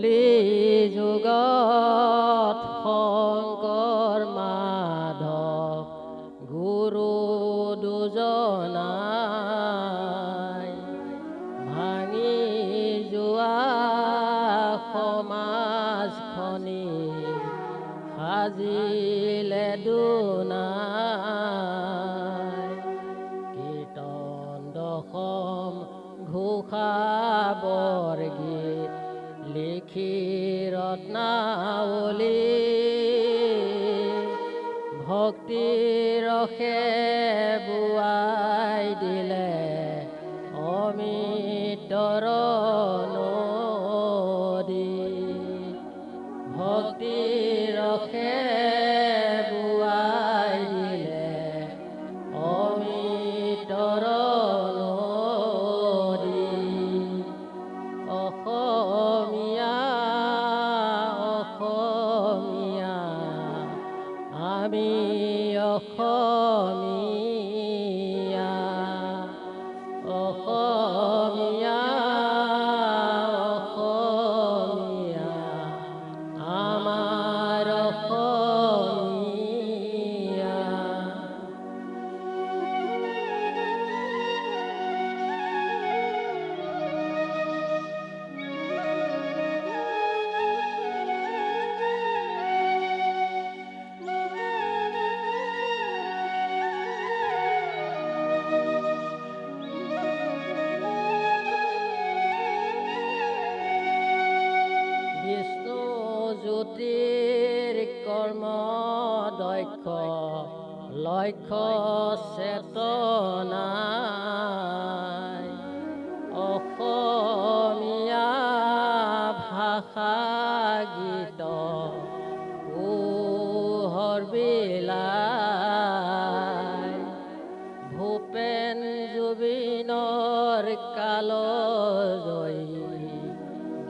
কলি যুগত শংকৰ মাধৱ গুৰু দুজনাই ভাঙি যোৱা সমাজখনি সাজিলে দুনাই কীৰ্তন দশম ঘোষা বৰগীত লিখি ৰত্নাৱলী ভক্তি ৰসে বোৱাই দিলে অমিতৰ নদী ভক্তি ৰসে বোৱাই দিলে অমিতৰ আমি অসমীয়া অসমীয়া অসমীয়া আমাৰ অসমীয়া জ্যোতিৰ কৰ্ম দক্ষ লক্ষ্য চেতনাই অসমীয়া ভাষা গীত পোহৰ বিলাই ভূপেন জুবিনৰ কালজয়ী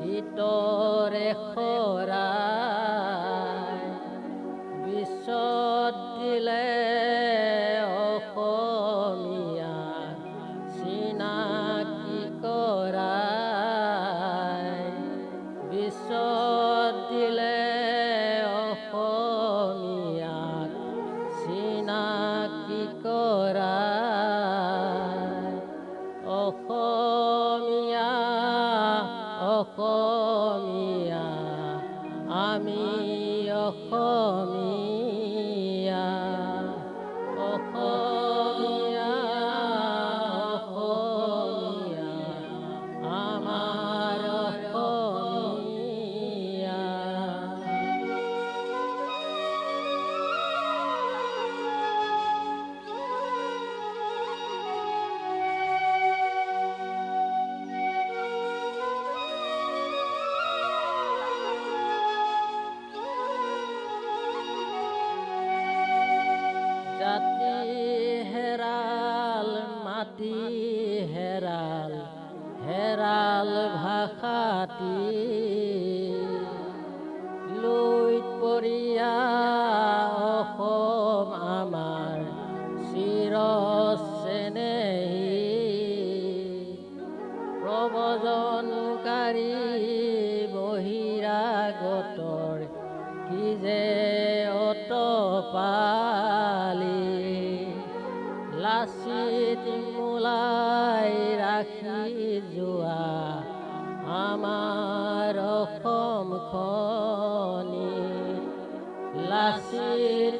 গীতৰে খৰাই বিশ্বত দিলে অসমীয়া চিনাকি কৰাই বিশ্বত দিলে অসমীয়াক চিনাকি কৰাই অসমীয়া অসমীয়া আমি অসমীয়া অসমীয়া অসমীয়া আমাৰ অসমীয়া জাতি হেৰাল মাটি হেৰাল হেৰাল ভাষাটি লুইত পৰিয়া অসম আমাৰ চিৰ চেনেহী প্ৰব্ৰজনকাৰী বহিৰাগতৰ কি যে অতপালি লাচিত মূলাই ৰাখি যোৱা আমাৰ অসমখনি লাচিত